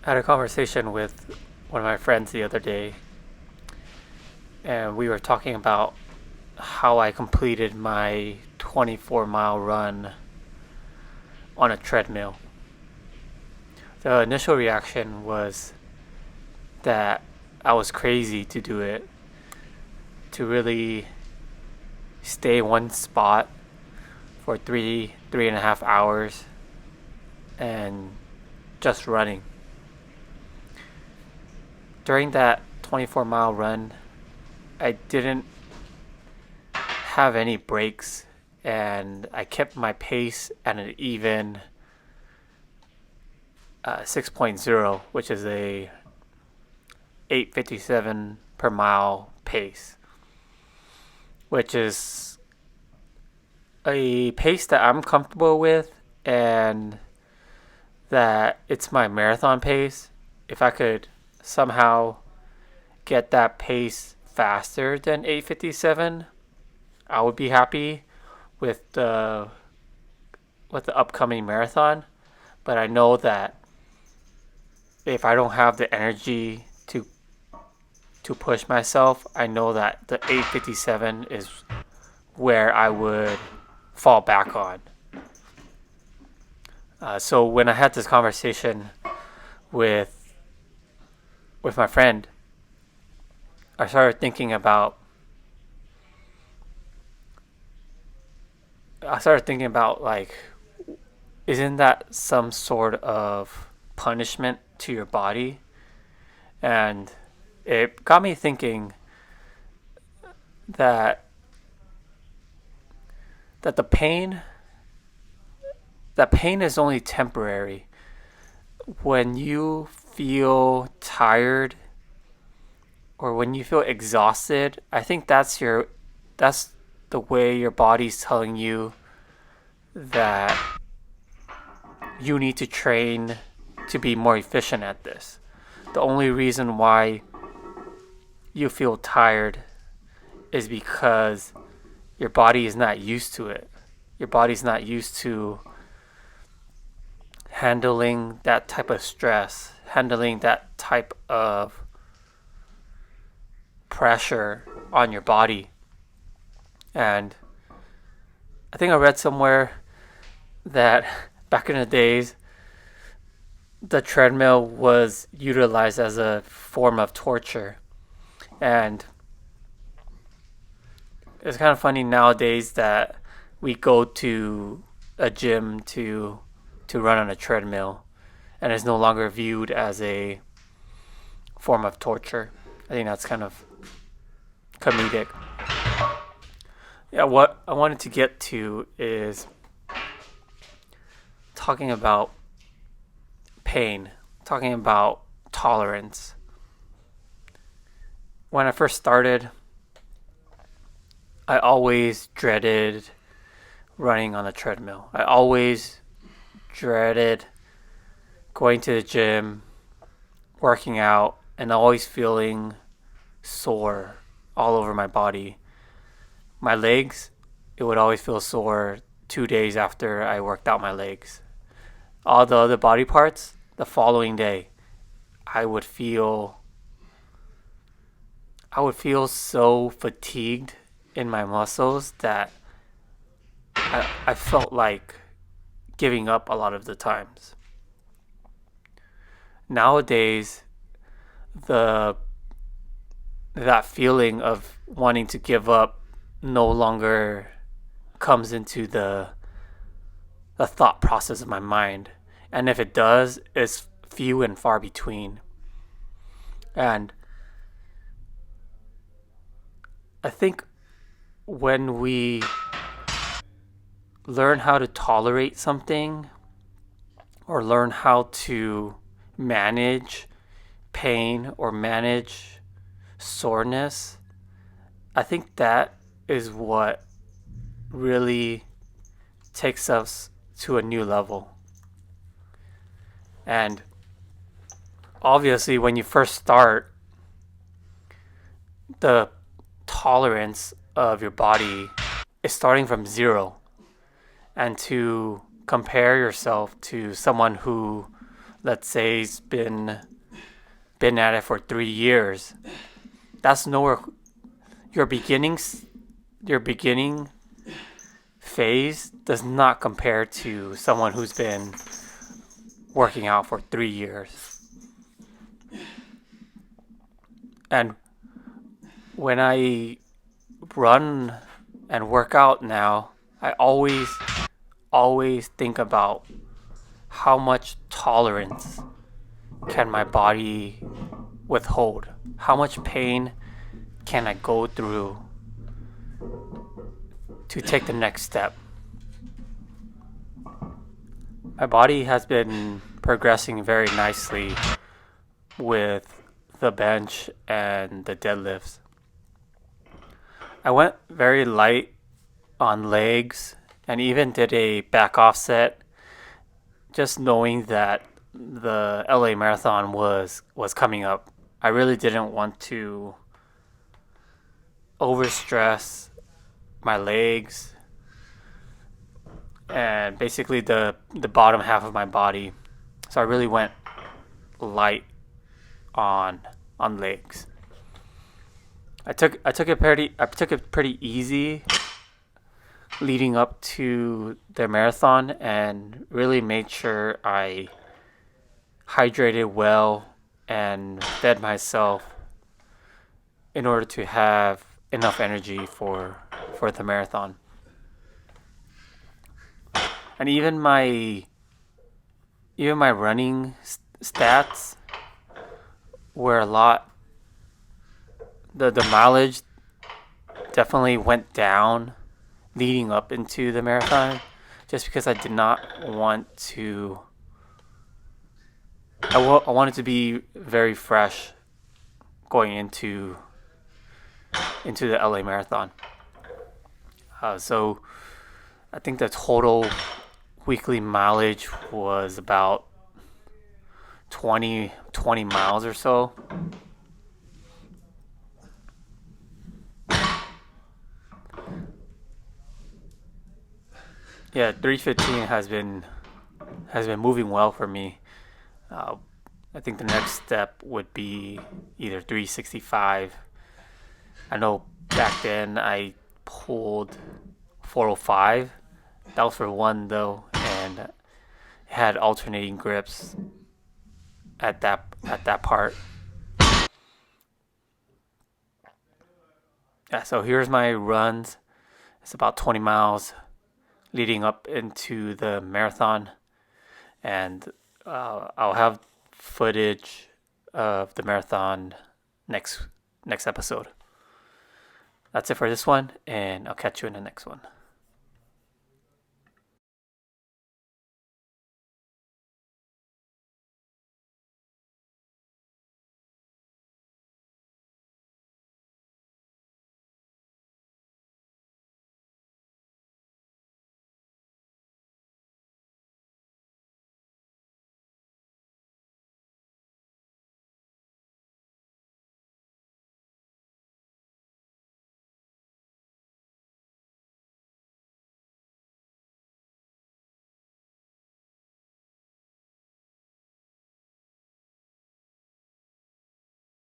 I had a conversation with one of my friends the other day, and we were talking about how I completed my 24-mile run on a treadmill. The initial reaction was that I was crazy to do it, to really stay in one spot for 3.5 hours and just running. During that 24-mile run, I didn't have any breaks, and I kept my pace at an even 6.0, which is a 8:57 per mile pace, which is a pace that I'm comfortable with, and that it's my marathon pace. If I could somehow get that pace faster than 8:57, I would be happy with the upcoming marathon. But I know that if I don't have the energy to push myself, I know that the 8:57 is where I would fall back on. So when I had this conversation with my friend, I started thinking about like, isn't that some sort of punishment to your body? And it got me thinking that that the pain that pain is only temporary. When you feel tired or when you feel exhausted, I think that's the way your body's telling you that you need to train to be more efficient at this. The only reason why you feel tired is because your body is not used to it. Your body's not used to handling that type of stress, handling that type of pressure on your body. And I think I read somewhere that back in the days, the treadmill was utilized as a form of torture. And it's kind of funny nowadays that we go to a gym to run on a treadmill, and it's no longer viewed as a form of torture. I think that's kind of comedic. Yeah, what I wanted to get to is talking about pain, talking about tolerance. When I first started, I always dreaded running on a treadmill. I always dreaded going to the gym, working out, and always feeling sore all over my body. My legs, it would always feel sore 2 days after I worked out my legs. All the other body parts, the following day, I would feel so fatigued in my muscles that I felt like giving up a lot of the times. Nowadays, the that feeling of wanting to give up no longer comes into the thought process of my mind. And if it does, it's few and far between. And I think when we learn how to tolerate something or learn how to manage pain or manage soreness, I think that is what really takes us to a new level. And obviously, when you first start, the tolerance of your body is starting from zero. And to compare yourself to someone who let's say he's been at it for 3 years, that's nowhere. Your beginnings, your beginning phase does not compare to someone who's been working out for 3 years. And when I run and work out now, I always think about how much tolerance can my body withhold? How much pain can I go through to take the next step? My body has been progressing very nicely with the bench and the deadlifts. I went very light on legs and even did a back offset, just knowing that the LA Marathon was coming up. I really didn't want to overstress my legs and basically the bottom half of my body. So I really went light on legs. I took it pretty easy leading up to the marathon and really made sure I hydrated well and fed myself in order to have enough energy for the marathon. And even my running stats were a lot. The mileage definitely went down leading up into the marathon, just because I did not want to. I wanted to be very fresh going into the LA Marathon. So I think the total weekly mileage was about 20 miles or so. Yeah, 3:15 has been moving well for me. I think the next step would be either 3:65. I know back then I pulled 4:05. That was for one though, and had alternating grips at that part. Yeah, so here's my runs. It's about 20 miles leading up into the marathon, and I'll have footage of the marathon next episode. That's it for this one, and I'll catch you in the next one.